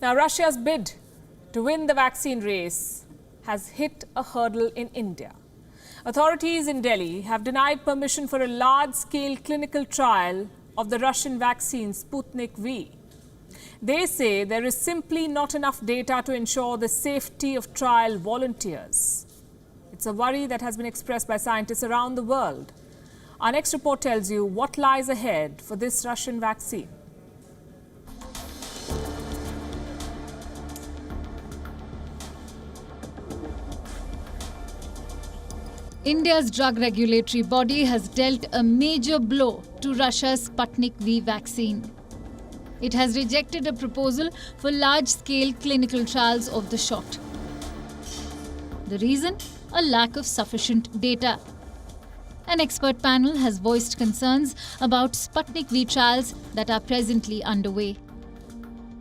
Now, Russia's bid to win the vaccine race has hit a hurdle in India. Authorities in Delhi have denied permission for a large-scale clinical trial of the Russian vaccine Sputnik V. They say there is simply not enough data to ensure the safety of trial volunteers. It's a worry that has been expressed by scientists around the world. Our next report tells you what lies ahead for this Russian vaccine. India's drug regulatory body has dealt a major blow to Russia's Sputnik V vaccine. It has rejected a proposal for large-scale clinical trials of the shot. The reason? A lack of sufficient data. An expert panel has voiced concerns about Sputnik V trials that are presently underway.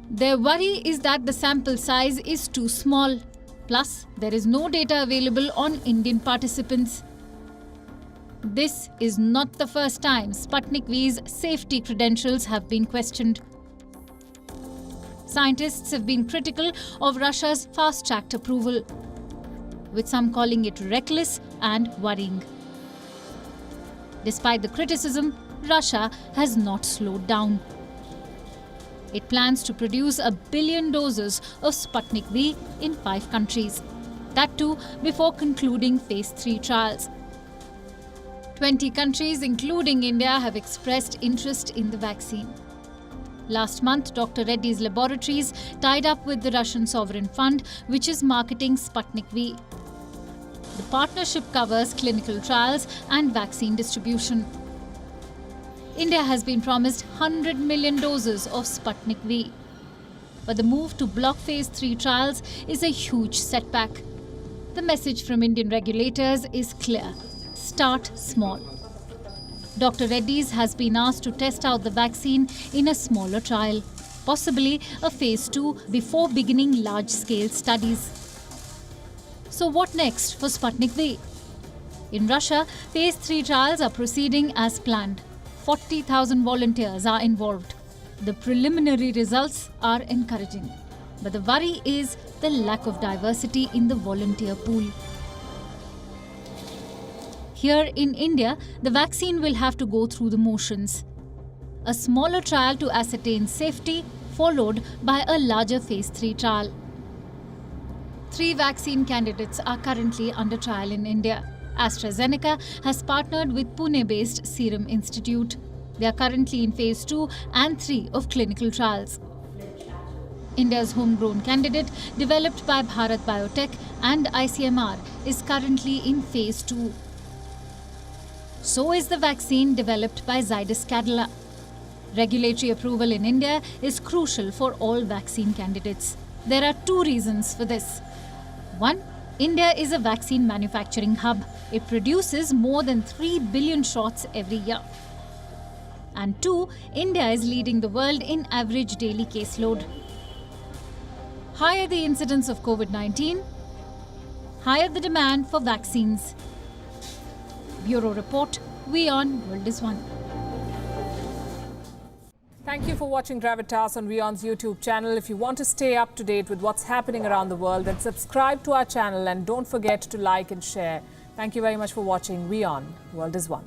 Their worry is that the sample size is too small. Plus, there is no data available on Indian participants. This is not the first time Sputnik V's safety credentials have been questioned. Scientists have been critical of Russia's fast-tracked approval, with some calling it reckless and worrying. Despite the criticism, Russia has not slowed down. It plans to produce 1 billion doses of Sputnik V in 5 countries. That too before concluding phase 3 trials. 20 countries, including India, have expressed interest in the vaccine. Last month, Dr. Reddy's laboratories tied up with the Russian Sovereign Fund, which is marketing Sputnik V. The partnership covers clinical trials and vaccine distribution. India has been promised 100 million doses of Sputnik V. But the move to block phase 3 trials is a huge setback. The message from Indian regulators is clear: start small. Dr. Reddy's has been asked to test out the vaccine in a smaller trial, possibly a phase 2 before beginning large-scale studies. So what next for Sputnik V? In Russia, phase 3 trials are proceeding as planned. 40,000 volunteers are involved. The preliminary results are encouraging. But the worry is the lack of diversity in the volunteer pool. Here in India, the vaccine will have to go through the motions. A smaller trial to ascertain safety, followed by a larger phase 3 trial. 3 vaccine candidates are currently under trial in India. AstraZeneca has partnered with Pune-based Serum Institute. They are currently in phase 2 and 3 of clinical trials. India's homegrown candidate, developed by Bharat Biotech and ICMR, is currently in phase 2. So is the vaccine developed by Zydus Cadila. Regulatory approval in India is crucial for all vaccine candidates. There are 2 reasons for this. 1. India is a vaccine manufacturing hub. It produces more than 3 billion shots every year. And 2, India is leading the world in average daily caseload. Higher the incidence of COVID-19, higher the demand for vaccines. Bureau Report, WION, World is One. Thank you for watching Gravitas on WION's YouTube channel. If you want to stay up to date with what's happening around the world, then subscribe to our channel and don't forget to like and share. Thank you very much for watching WION, World is One.